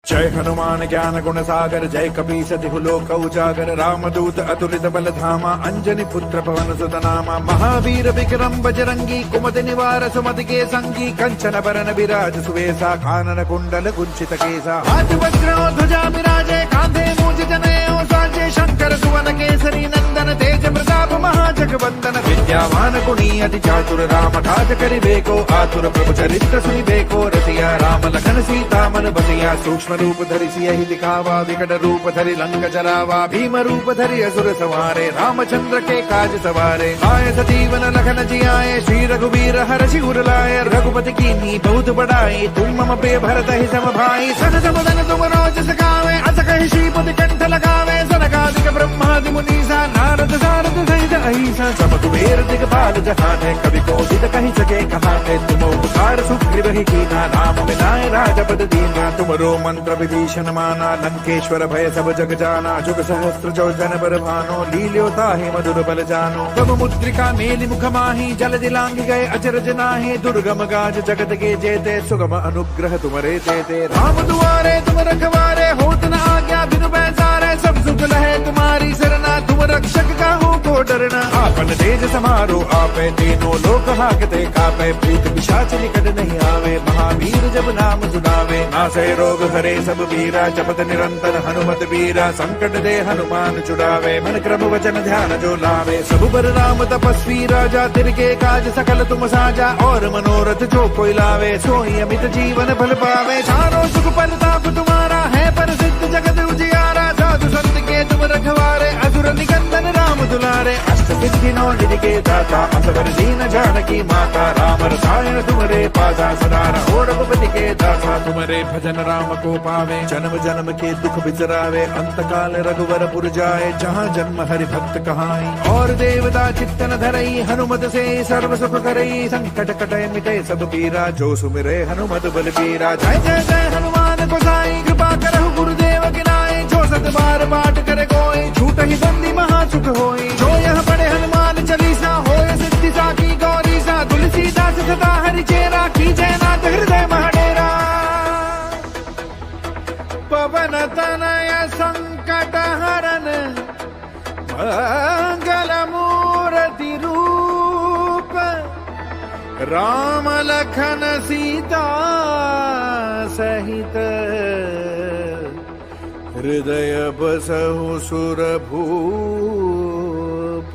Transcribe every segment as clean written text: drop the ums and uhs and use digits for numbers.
जय हनुमान ज्ञान गुण सागर जय कपीस तिहु लोक उजागर रामदूत अतुलित बल धामा अंजनी पुत्र पवन सुत नामा महावीर विक्रम बजरंगी कुमति निवार सुमति के संगी कंचन बरन विराज सुवेसा कानन कुंडल कुंचित केसा हाथ वज्र ध्वजा विराजे कांधे मूज जनेऊ साजे शंकर सुवन केसरी नंदन तेज प्रताप महाजगवंदन विद्यावान गुणी अति चातुर राम काज करिबेको आतुर प्रभु चरित्र सुनिबेको रसिया राम लखन सीता मन बसिया सूक्ष्म रूप धरि सियहि दिखावा विकट रूप धरि लंक जरावा भीम रूप धरि असुर सवारे रामचंद्र के काज सवारे आए सजीवन लखन जियाए श्री रघुवीर हर्षि उर लाए रघुपति कीन्ही बहुत बड़ाई तुम मम प्रिय भरत ही सम भाई सहज बदन तुम रोज सखावे अस कहि श्रीपति कंठ लगावे सनकादिक ब्रह्मादि मुनीसा नारद सारद सहित अहिसा सब कुबेर दिगपाल जहान है कवि कोविद कहि सके कहाते तुम उपकार सुग्रीव ही कीना राम मिलाए राजपद दीना तुमरो मंत्र विभीषण माना लंकेश्वर भय सब जग जाना जुग सहस्त्र जो जन बर भानो लील्यो ताहि मधुर बल जानो तब मुद्रिका मेलि मुख माही जल दिलांग गए अचरज नाहि दुर्गम गाज जगत के जेते सुगम अनुग्रह तुमरे तेते राम दुआरे तुम रखवारे होत न आज्ञा बिनु पैसारे सब सुख लहे तुम्हारी सरना तुम रक्षक काहू को डरना आपन तेज समारो आपे तीनों लोक हाकते कापे प्रीत पिशाच निकट नहीं आवे महावीर जब नाम सुनावे नासे रोग हरे सब वीरा जपत निरंतर हनुमत वीरा संकट दे हनुमान छुड़ावे मन क्रम वचन ध्यान जो लावे सब बर राम तपस्वी राजा तिनके काज सकल तुम साजा और मनोरथ जो कोई लावे सोई अमित जीवन फल पावे चारों सुख परताप तुम्हारा है प्रसिद्ध जगत उजियारा साधु संत के तुम रखवारे असुर निकंदन राम दुलारे अष्ट सिद्धि नौ निधि के दाता असवर दीन जानकी माता राम रसायन तुमरे पासा सदा रहो रघुपति के दासा तुमरे भजन राम को पावे जन्म जन्म के दुख बिसरावे अंत काल रघुवर पुर जाए जहाँ जन्म हरि भक्त कहाई और देवता चित्तन धरई हनुमत से सर्व सुख करई संकट कटय मिटे सब पीरा जो सुमिरे हनुमत बल पीरा जय जय जय हनुमान गोसाई कृपा करहु गुरुदेव की नाई जो सत बार पाठ करे कोई छूट ही बंदी महासुख होई जो यह पढ़े हनुमान चालीसा होय सिद्धि साकी गौरी सा तुलसीदास सदा हरि चेरा की जय नाथ हृदय महाडेरा पवन तनय संकट हरन मंगल मूर्ति रूप राम लखन सीता सहित हृदय बसहु सुर भूप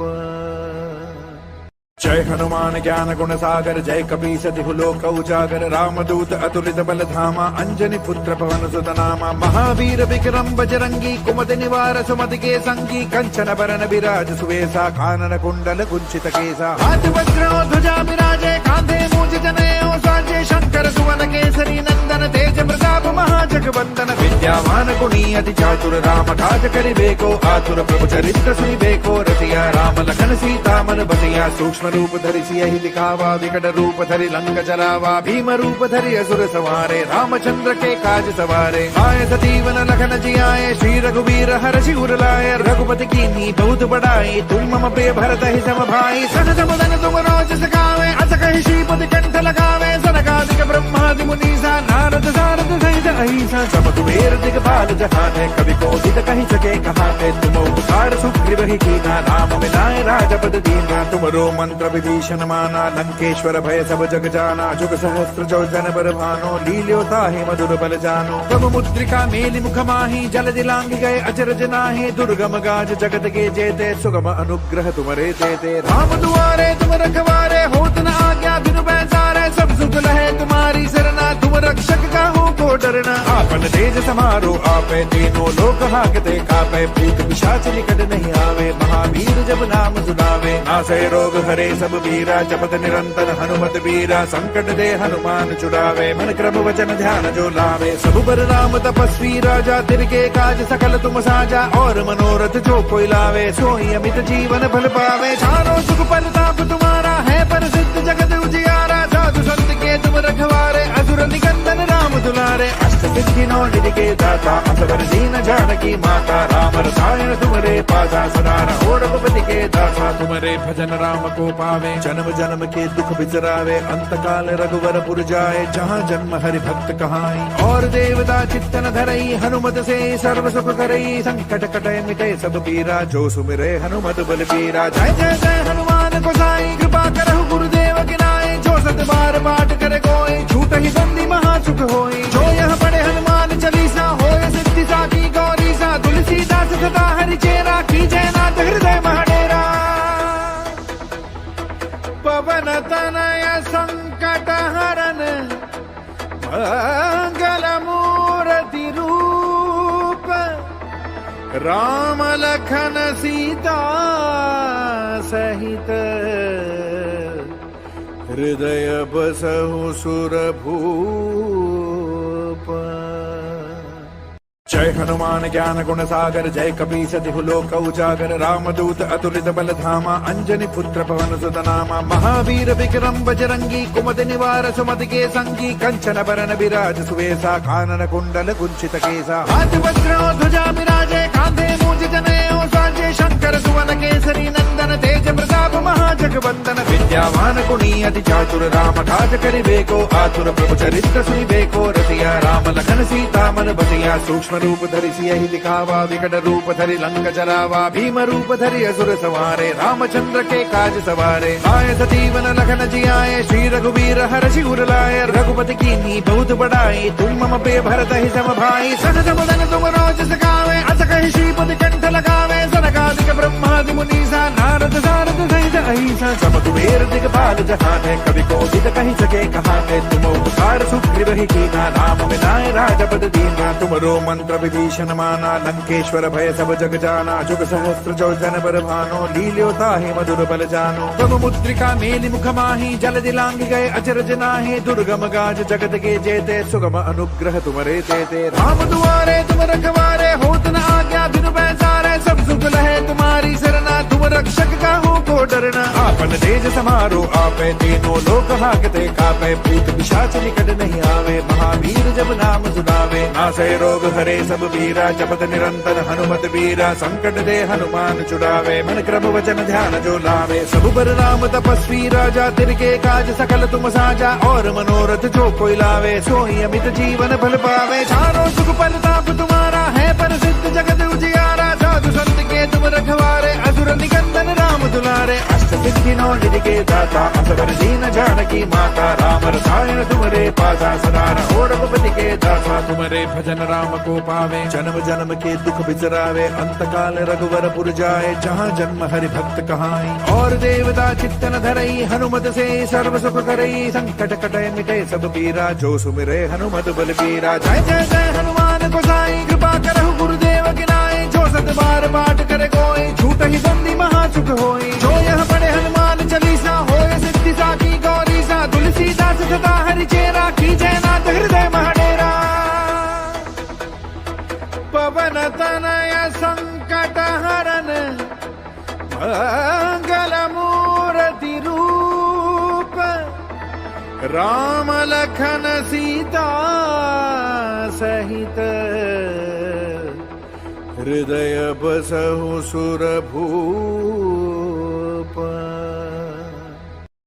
जय हनुमान ज्ञान गुण सागर जय कपीस तिहु लोक उजागर रामदूत अतुलित बल धामा अंजनी पुत्र पवन सुत नामा महावीर विक्रम बजरंगी कुमति निवार सुमति के संगी कंचन बरन विराज सुवेसा कानन कुंडल कुंचित केसा हाथ वज्र ध्वजा विराजे कांधे मूज जनेऊ साजे शंकर सुवन केसरी नंदन तेज प्रताप महाजगवंदन विद्यावान गुणी अति चातुर राम काज करिबेको आतुर प्रभु चरित्र सुनिबेको रसिया राम लखन सीता मन बसिया सूक्ष्म रूप धरि सियहि दिखावा विकट रूप धरि लंक जरावा भीम रूप धरि असुर सवारे रामचंद्र के काज सवारे आए सजीवन लखन जियाए श्री रघुवीर हर्षि उर लाए रघुपति कीन्ही बहुत बड़ाई तुम मम प्रिय भरत ही सम भाई सहज बदन तुम रोज सखावे अस कहि श्रीपति कंठ लगावे सनकादिक ब्रह्मादि मुनीसा नारद सारद सहित अहिसा सब कुबेर दिगपाल जहान है कवि कोविद कहि सके कहाते तुम उपकार सुग्रीव ही कीना राम मिलाए राजपद दीना तुमरो मंत्र विभीषण माना लंकेश्वर भय सब जग जाना जुग सहस्त्र जो जन बर भानो लील्यो ताहि मधुर बल जानो तब मुद्रिका मेलि मुख माही जल दिलांग गए अचरज नाहि दुर्गम गाज जगत के जेते सुगम अनुग्रह तुमरे तेते राम दुआरे तुम रखवारे होत न आज्ञा बिनु पैसारे सब सुख लहे तुम्हारी सरना तुम रक्षक काहू को डरना आपन तेज समारो आपे तीनों लोक हाकते कापे प्रीत पिशाच निकट नहीं आवे महावीर जब नाम सुनावे नासे रोग हरे सब वीरा जपत निरंतर हनुमत वीरा संकट दे हनुमान छुड़ावे मन क्रम वचन ध्यान जो लावे सब बर राम तपस्वी राजा तिनके काज सकल तुम साजा और मनोरथ जो कोई लावे सोई अमित जीवन फल पावे चारों सुख परताप तुम्हारा है प्रसिद्ध जगत उजियारा साधु संत के तुम रखवारे असुर निकंदन राम दुलारे अष्ट सिद्धि नौ निधि के दाता असवर दीन जानकी माता राम रसायन तुम्हारे पासा सदा रहो रघुपति के दासा तुम्हारे भजन राम को पावे जन्म जन्म के दुख बिसरावे अंत काल रघुवर पुर जाए जहाँ जन्म हरि भक्त कहाई और देवता चित्तन धरई हनुमत से सर्व सुख करई संकट कटय मिटे सब पीरा जो सुमिरे हनुमत बलबीरा जय जय जय हनुमान गोसाई कृपा करहु गुरुदेव की नाई जो सत बार पाठ करे कोई छूट ही बंदी महा सुख होई जो यह पढ़े हनुमान चालीसा होय सिद्धि साकी गौरी सा तुलसीदास सदा हरि चेरा की जयनाथ हृदय महडेरा पवन तनय संकट हरन मंगल मूर्ति रूप राम लखन सीता सहित हृदय बसहु सुरभूप जय हनुमान ज्ञान गुण सागर जय कपीस तिहु लोक उजागर रामदूत अतुलित बल धामा अंजनी पुत्र पवन सुत नामा महावीर विक्रम बजरंगी कुमति निवार सुमति के संगी कंचन बरन विराज सुवेसा कानन कुंडल कुंचित केसा हाथ वज्र ध्वजा विराजे कांधे मूज जनेऊ साजे शंकर सुवन केसरी नंदन तेज प्रताप महाजगवंदन विद्यावान गुणी अति चातुर राम काज करिबेको आतुर प्रभु चरित्र सुनिबेको रसिया राम लखन सीता मन बसिया सूक्ष्म रूप धरि सियहि दिखावा विकट रूप धरि लंक जरावा भीम रूप धरि असुर सवारे रामचंद्र के काज सवारे आए सजीवन लखन जियाए श्री रघुवीर हर्षि उर लाए रघुपति कीन्ही बहुत बड़ाई तुम मम प्रिय भरत ही सम भाई सहज बदन तुम रोज सखावे अस कहि श्रीपति कंठ लगावे सनकादिक ब्रह्मादि मुनीसा नारद सारद सहित अहिसा सब कुबेर दिगपाल जहाने कवि कोविद कहि सके कहाते तुम उपकार सुग्रीव ही कीना राम मिलाए राजपद दीना तुमरो मंत्र विभीषण माना लंकेश्वर भय सब जग जाना जुग सहस्त्र जो जन बर भानो लील्यो ताहि मधुर बल जानो तब मुद्रिका मेलि मुख माहि जल दिलांग गए अचरज नाहि दुर्गम गाज जगत के जेते सुगम अनुग्रह तुमरे तेते राम दुआरे तुम रखवारे होत न आज्ञा बिनु पैसारे सब सुख लहे तुम्हारी सरना तुम रक्षक काहू को डरना आपन तेज समारो आपे तीनों लोक हाकते कापे भूत पिशाच निकट नहीं आवे महावीर जब नाम सुनावे नासै रोग हरे सब वीरा जपत निरंतर हनुमत वीरा संकट दे हनुमान छुड़ावे मन क्रम वचन ध्यान जो लावे सब पर राम तपस्वी राजा तिनके काज सकल तुम साजा और मनोरथ जो कोई लावे सोई अमित जीवन फल पावे चारों सुख परताप तुम्हारा है प्रसिद्ध जगत उजियारा साधु संत के तुम रखवारे असुर निकंदन राम दुलारे अष्ट सिद्धि नौ निधि के दाता असवर दीन जानकी माता राम रसायन तुम्हारे पासा सदा रहो रघुपति के दासा तुम्हारे भजन राम को पावे जन्म जन्म के दुख बिसरावे अंत काल रघुवर पुर जाए जहाँ जन्म हरि भक्त कहाई और देवता चित्तन धरई हनुमत से सर्व सुख करई संकट कटय मिटे सब पीरा जो सुमिरे हनुमत बलबीरा जय जय जय हनुमान गोसाई कृपा करहु गुरुदेव की नाई जो सत बार पाठ करे कोई छूट ही बंदी महा सुख होई जो यह पढ़े हनुमान चालीसा होय सिद्धि साकी गौरी सा तुलसीदास सदा हरि चेरा की जयनाथ हृदय महडेरा पवन तनय संकट हरन मंगल मूर्ति रूप राम लखन सीता सहित हृदय बसहु सुरभूप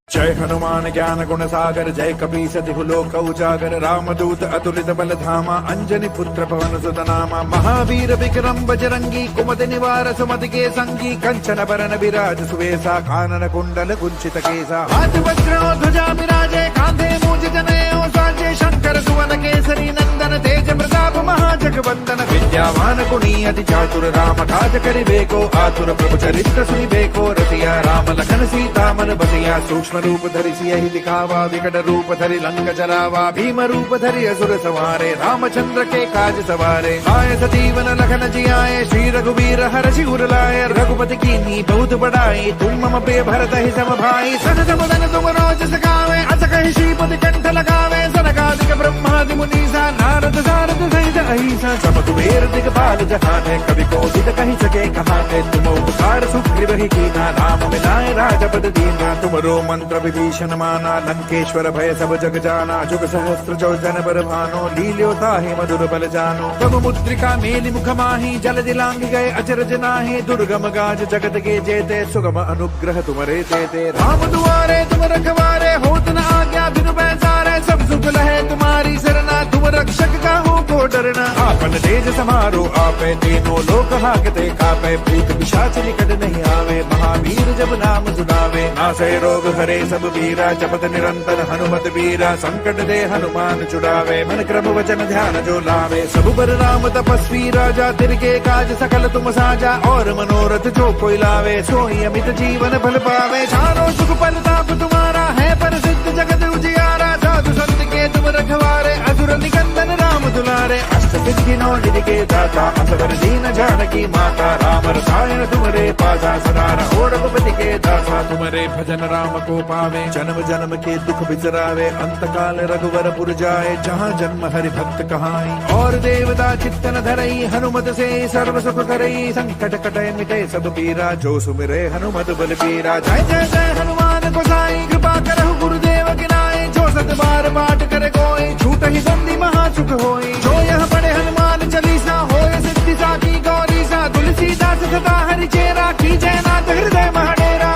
जय हनुमान ज्ञान गुण सागर जय कपीस तिहु लोक उजागर रामदूत अतुलित बल धामा अंजनी पुत्र पवन सुत नामा महावीर विक्रम बजरंगी कुमति निवार सुमति के संगी कंचन बरन विराज सुवेसा कानन कुंडल कुंचित केसा हाथ वज्र ध्वजा विराजे कांधे मूज जनेऊ साजे शंकर सुवन केसरी नंदन तेज प्रताप महाजगवंदन विद्यावान गुणी अति चातुर राम काज करिबेको आतुर प्रभु चरित्र सुनिबेको रसिया राम लखन सीता मन बसिया सूक्ष्म रूप धरि सियहि दिखावा विकट रूप धरि लंक जरावा भीम रूप धरि असुर सवारे रामचंद्र के काज सवारे आए सजीवन लखन जियाए श्री रघुवीर हर्षि उर लाए रघुपति कीन्ही बहुत बड़ाई तुम मम प्रिय भरत ही सम भाई सहज बदन तुम रोज सखावे अस कहि श्रीपति कंठ लगावे सनकादिक ब्रह्मादि मुनीसा नारद सारद सहित अहिसा सा समकुबेर दिगपाल जहान है, कभी कोशित कहीं सके कहाँ है। तुम उपकार सुग्रीव ही कीना, राम मिलाए राजपद दीना। तुमरो मंत्र विभीषण माना, लंकेश्वर भय सब जग जाना। जुग सहस्त्र जो जन बर भानो, लील्योता है मधुर बल जानो। तब मुद्रिका मेलि मुख माही, जल दिलांग गए अचरज नाहि। दुर्गम गाज जगत के जेते, सुगम अनुग्रह तुमरे तेते। राम दुआरे तुम रखवारे, होत न आज्ञा बिनु पैसारे। सब सुख लहे तुम्हारी सरना, तुम रक्षक का हो को डरना। आपन तेज समारो आपे, तीनों लोक हाकते कापे। भूत पिशाच निकट नहीं आवे, महावीर जब नाम सुनावे। नासै रोग हरे सब वीरा, जपत निरंतर हनुमत वीरा। संकट दे हनुमान छुड़ावे, मन क्रम वचन ध्यान जो लावे। सब पर राम तपस्वी राजा, तिनके काज सकल तुम साजा। और मनोरथ जो कोई लावे, सोई अमित जीवन फल पावे। चारों सुख परताप तुम्हारा है, प्रसिद्ध जगत उजियारा। साधु संत के तुम रखवारे, असुर निकंदन राम दुलारे। अष्ट सिद्धि नौ निधि के दाता, असवर दीन जानकी माता। राम रसायन तुमरे पासा, सदा रहो रघुपति के दासा। तुमरे भजन राम को पावे, जन्म जन्म के दुख बिसरावे। अंत काल रघुवर पुर जाए, जहाँ जन्म हरि भक्त कहाई। और देवता चित्तन धरई, हनुमत से सर्व सुख करई। संकट कटे मिटे सब पीरा, जो सुमिरे हनुमत बल पीरा। जय जय जय हनुमान गोसाई, कृपा करहु गुरुदेव की नाई। जो सत बार पाठ करे कोई, छूट ही बंदी महा सुख होई। जो यह पढ़े हनुमान चालीसा, होय सिद्धि साकी गौरीसा। तुलसीदास सदा हरि चेरा, की जयनाथ हृदय महडेरा।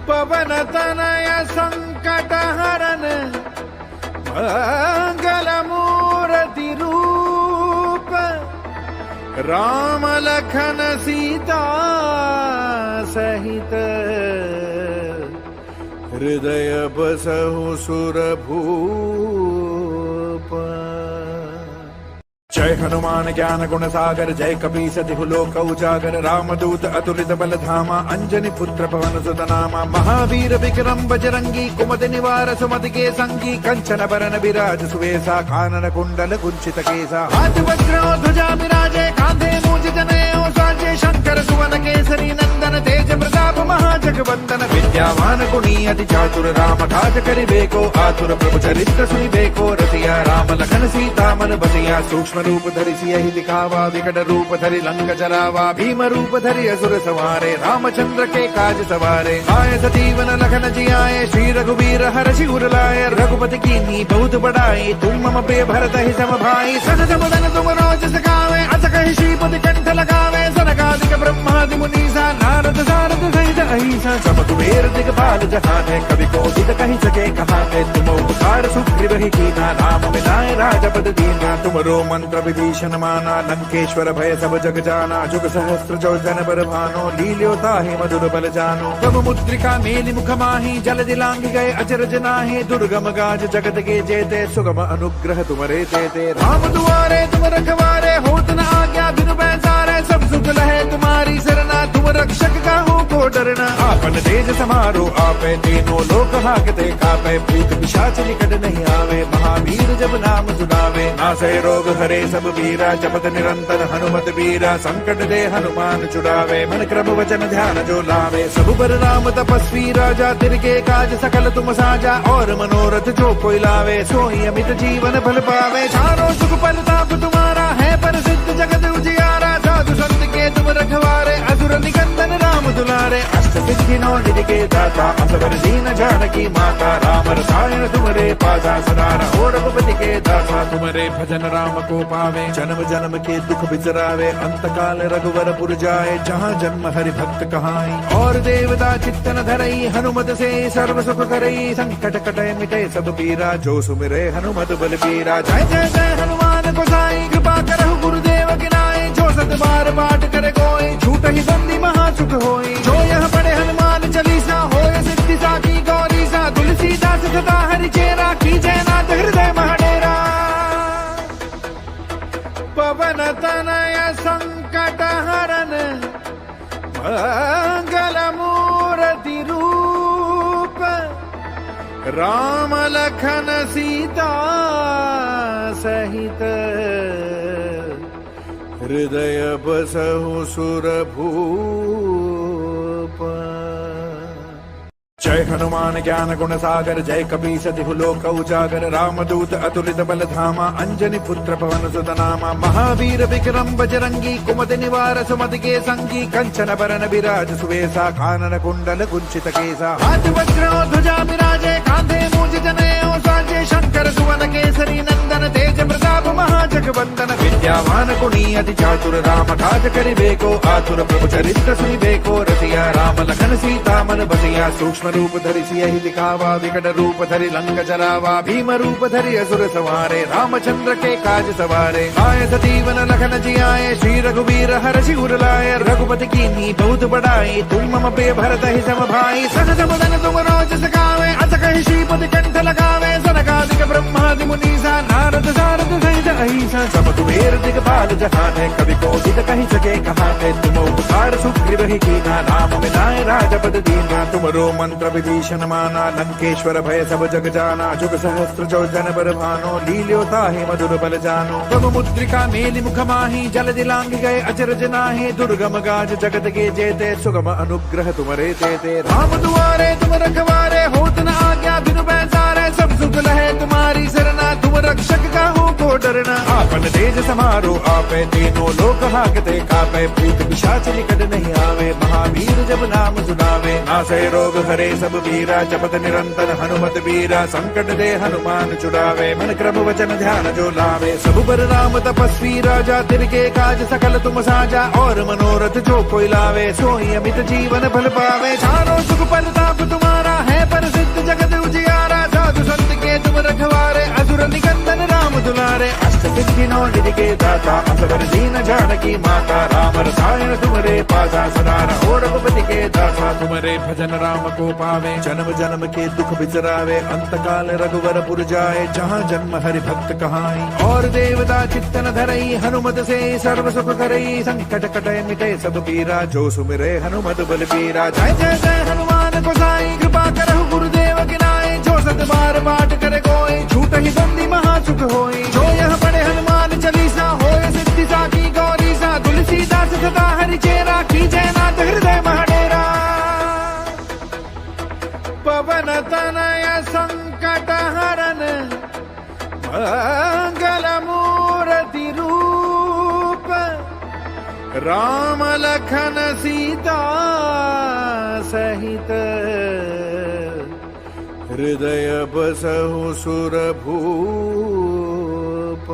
पवन तनय संकट हरन, मंगल मूर्ति रूप। राम लखन सीता सहित, हृदय बसहु सुरभूप। जय हनुमान ज्ञान गुण सागर, जय कपीस तिहु लोक उजागर। रामदूत अतुलित बल धामा, अंजनी पुत्र पवन सुत नामा। महावीर विक्रम बजरंगी, कुमति निवार सुमति के संगी। कंचन बरन विराज सुवेसा, कानन कुंडल कुंचित केसा। हाथ वज्र और ध्वजा विराजे, कांधे मूंज जनेऊ साजे। शंकर सुवन केसरी नंदन, तेज प्रताप महाजगवंदन। विद्यावान गुणी अति चातुर, राम काज करिबेको आतुर। प्रभु चरित्र सुनिबेको रसिया, राम लखन सीता मन बसिया। सूक्ष्म रूप धरि सियहि दिखावा, विकट रूप धरि लंक जरावा। भीम रूप धरि असुर संहारे, रामचंद्र के काज सवारे। आए सतीवन लखन जियाए, श्री रघुवीर हर्षि उर लाए। रघुपति कीन्ही बहुत बड़ाई, तुम मम प्रिय भरत ही सम भाई। सहज मदन तुम रोज सखावे, अस कहि श्रीपति कंठ लगावे। सनकादिक ब्रह्मादि मुनीसा, नारद सारद सहित अहिसा। समकुबेर दिगपाल जहान है, कभी कोशित कहीं सके कहाँ है। तुम उपकार सुग्रीव ही कीना, राम मिलाए राजपद दीना। तुमरो मंत्र विभीषण माना, लंकेश्वर भय सब जग जाना। जुग सहस्त्र जो जन बर भानो, लील्योता है मधुर बल जानो। तब मुद्रिका मेलि मुख माही, जल दिलांग गए अचरज नाहि। दुर्गम गाज जगत के जेते, सुगम अनुग्रह तुमरे तेते। राम दुआरे तुम रखवारे, होत न आज्ञा बिनु पैसारे। सब सुख लहे तुम्हारी सरना, तुम रक्षक का हो को डरना। आपन तेज समारो आपे, तीनों लोक हाकते कापे। भूत पिशाच निकट नहीं आवे, महावीर जब नाम सुनावे। नासै रोग हरे सब वीरा, जपत निरंतर हनुमत वीरा। संकट दे हनुमान छुड़ावे, मन क्रम वचन ध्यान जो लावे। सब पर राम तपस्वी राजा, तिनके काज सकल तुम साजा। और मनोरथ जो कोई लावे, सोई अमित जीवन फल पावे। चारों सुख परताप तुम्हारा है, प्रसिद्ध जगत उजियारा। साधु संत के तुम रखवारे, असुर निकंदन राम दुलारे। अष्ट सिद्धि नौ निधि के दाता, असवर दीन जानकी माता। राम रसायन तुमरे पासा, सदा रहो रघुपति के दासा। तुमरे भजन राम को पावे, जन्म जन्म के दुख बिसरावे। अंत काल रघुवर पुर जाए, जहाँ जन्म हरि भक्त कहाई। और देवता चित्तन धरई, हनुमत से सर्व सुख करई। संकट कटे मिटे सब पीरा, जो सुमिरे हनुमत बल पीरा। जय जय जय हनुमान गोसाई, कृपा करहु गुरुदेव की नाई। जो सत बार पाठ करे कोई, छूट ही बंदी महा सुख होई। जो यह पढ़े हनुमान चालीसा, होय सिद्धि साकी गौरीसा। तुलसीदास सदा हरि चेरा, की जयनाथ हृदय महडेरा। पवन तनय संकट हरन, मंगल मूर्ति रूप। राम लखन सीता सहित, हृदय बसहु सुरभूप। जय जय हनुमान ज्ञान गुण सागर जय कपीस तिहु लोक उजागर रामदूत अतुलित बल धामा अंजनी पुत्र पवन सुत नामा महावीर विक्रम बजरंगी कुमति निवार सुमति के संगी कंचन बरन विराज सुवेसा कानन कुंडल कुंचित केसा हाथ वज्र ध्वजा विराजे कांधे मूंज जनेऊ साजे शंकर सुवन केसरी नंदन तेज प्रताप महाजगवंदन विद्यावान गुणी अति चातुर राम काज करिबेको आतुर प्रभु चरित्र सुनिबेको रसिया राम लखन सीता मन बसिया सूक्ष्म रूप धरि सियहि दिखावा विकट रूप धरि लंक जरावा भीम रूप धरि असुर सवारे रामचंद्र के काज सवारे आए सतीवन लखन जियाए श्री रघुवीर हर्षि उर लाए रघुपति कीन्ही बहुत बड़ाई तुम मम प्रिय भरत ही सम भाई सहज मदन तुम रोज सखावे अस कहि श्रीपति कंठ लगावे सनकादिक ब्रह्मादि मुनीसा नारद सारद सहित अहिसा सब तुम्हेर दिगपाल जहान है कवि कोटित कहि सके कहाते तुम उपकार सुग्रीव ही कीना राम मिलाए राजपद दीना तुमरो मंत्र विभीषण माना लंकेश्वर भय सब जग जाना जुग सहस्त्र जो जन बर भानो लील्यो ताहि मधुर बल जानो प्रभु मुद्रिका मेलि मुख माहि जल दिलांग गए अचरज नाहि दुर्गम गाज जगत के जेते सुगम अनुग्रह तुमरे तेते राम दुआरे तुम रखवारे होत न आज्ञा बिनु पैसारे सब सुख लहे तुम्हारी सरना तुम रक्षक काहू को डरना आपन तेज समारो आपे तीनों लोक हाकते कापे भूत पिशाच निकट नहीं आवे महावीर जब नाम सुनावे नासे रोग हरे सब वीरा जपत निरंतर हनुमत वीरा संकट दे हनुमान छुड़ावे मन क्रम वचन ध्यान जो लावे सब पर राम तपस्वी राजा तिनके काज सकल तुम साजा और मनोरथ जो कोई लावे सोई अमित जीवन फल पावे चारों सुख परताप तुम्हारा है प्रसिद्ध जगत उजियारा साधु संत के तुम रखवारे असुर निकंदन राम दुलारे अष्ट सिद्धि नौ निधि के दाता असवर दीन जानकी माता राम रसायन तुमरे पासा सदा रहो रघुपति के दासा तुमरे भजन राम को पावे जन्म जन्म के दुख बिसरावे अंत काल रघुवर पुर जाए जहाँ जन्म हरि भक्त कहाई और देवता चित्तन धरई हनुमत से सर्व सुख करई संकट कटे मिटे सब पीरा जो सुमिरे हनुमत बल पीरा जय जय जय हनुमान गोसाई कृपा करहु गुरुदेव गिनाई जो सत बार पाठ करे कोई झूठ ही बंदी महा सुख होई जो यह पढ़े हनुमान चालीसा होय सिद्धि साकी गौरी सा तुलसीदास सदा हरि चेरा की जयनाथ हृदय महडेरा पवन तनय संकट हरन मंगल मूर्ति रूप राम लखन सीता सहित हृदय बसहु सुरभूप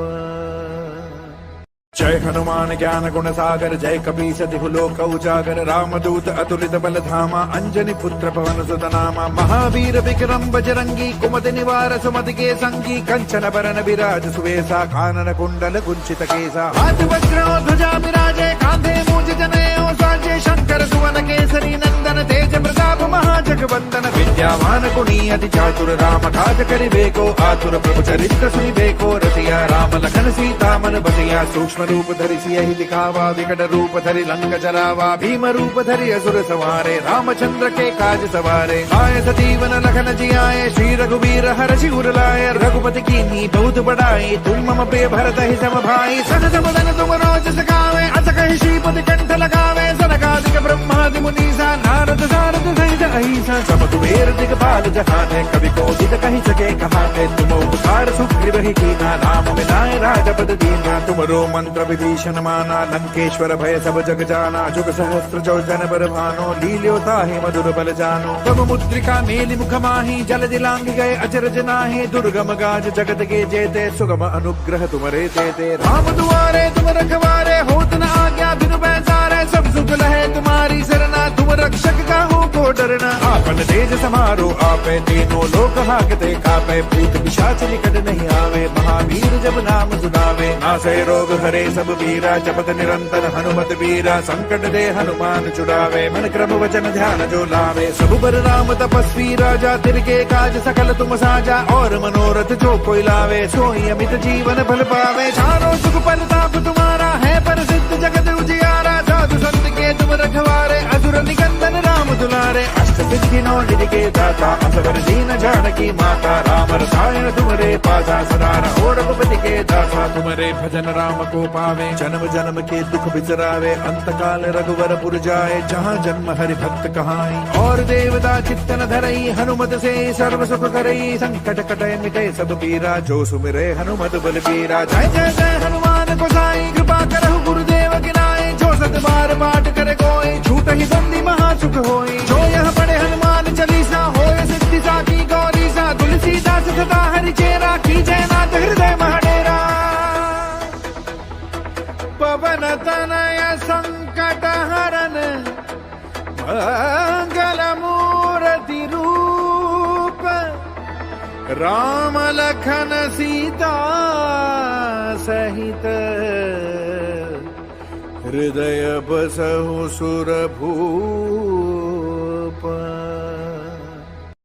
जय हनुमान ज्ञान गुण सागर जय कपीस तिहु लोक उजागर रामदूत अतुलित बल धामा अंजनी पुत्र पवन सुत नामा महावीर विक्रम बजरंगी कुमति निवार सुमति के संगी कंचन बरन विराज सुवेसा कानन कुंडल कुंचित केसा हाथ वज्र ध्वजा विराजे कांधे मूंज जनेऊ साजे शंकर सुवन केसरी नंदन तेज प्रताप महाजगवंदन विद्यावान गुणी अति चातुर राम काज करिबेको आतुर प्रभु चरित्र सुनिबेको रसिया राम लखन सीता मन बसिया सूक्ष्म रूप धरि सियहि दिखावा विकट रूप धरि लंक जरावा भीम रूप धरि असुर सवारे रामचंद्र के काज सवारे आए सतीवन लखन जियाए श्री रघुवीर हर्षि उर लाए रघुपति कीन्ही बहुत बड़ाई तुम मम प्रिय भरत ही सम भाई सहज मदन तुम रोज सखावे अस कहि श्रीपति कंठ लगावे सनकादिक ब्रह्मादि मुनीसा नारद सारद सहित अहिसा सब तुम्हेर दिगपाल जहान है कवि कोटित कहि सके कहाते तुम उपकार सुग्रीव ही कीना राम मिलाए राजपद दीना तुमरो मंत्र विभीषण माना लंकेश्वर भय सब जग जाना जुग सहस्त्र जो जन बर भानो लील्यो ताहि मधुर बल जानो प्रभु मुद्रिका मेलि मुख माहि जल दिलांग गए अचरज नाहि दुर्गम गाज जगत के जेते सुगम अनुग्रह तुमरे तेते राम दुआरे तुम रखवारे होत न आज्ञा बिनु पैसारे सब सुख लहे तुम्हारी सरना तुम रक्षक काहू को डरना आपन तेज समारो आपे तीनों लोक हाकते कापे भूत पिशाच निकट नहीं आवे महावीर जब नाम सुनावे नासे रोग हरे सब वीरा जपत निरंतर हनुमत वीरा संकट दे हनुमान छुड़ावे मन क्रम वचन ध्यान जो लावे सब पर राम तपस्वी राजा तिनके काज सकल तुम साजा और मनोरथ जो कोई लावे सोई अमित जीवन फल पावे चारों सुख परताप तुम्हारा है प्रसिद्ध जगत उजियारा साधु संत के तुम रखवारे असुर निकंदन राम दुलारे अष्ट सिद्धि नौ निधि के दाता असवर दीन जानकी माता राम रसायन तुमरे पासा सदा रहो रघुपति के दासा तुम्हारे भजन राम को पावे, जन्म जन्म के दुख बिसरावे, अंत काल रघुवरपुर जाए, जहाँ जन्म हरि भक्त कहाई। और देवता चित्तन धरई, हनुमत से सर्व सुख करई, संकट कटय मिटय सब पीरा, जो सुमिरे हनुमत बलबीरा। जय जय जय हनुमान गोसाई, कृपा करहु गुरुदेव की नाई, जो सत बार पाठ करे कोई, झूठ ही बंदी महा सुख होई। जो यह पढ़े हनुमान चालीसा, होय सिद्धि साकी गौरीसा, तुलसीदास सदा हरिचेरा, की जय नाथ हृदय महडेरा। पवन तनय संकट हरन, मंगल मूर्ति रूप, राम लखन सीता सहित, हृदय बसहु सुरभूप।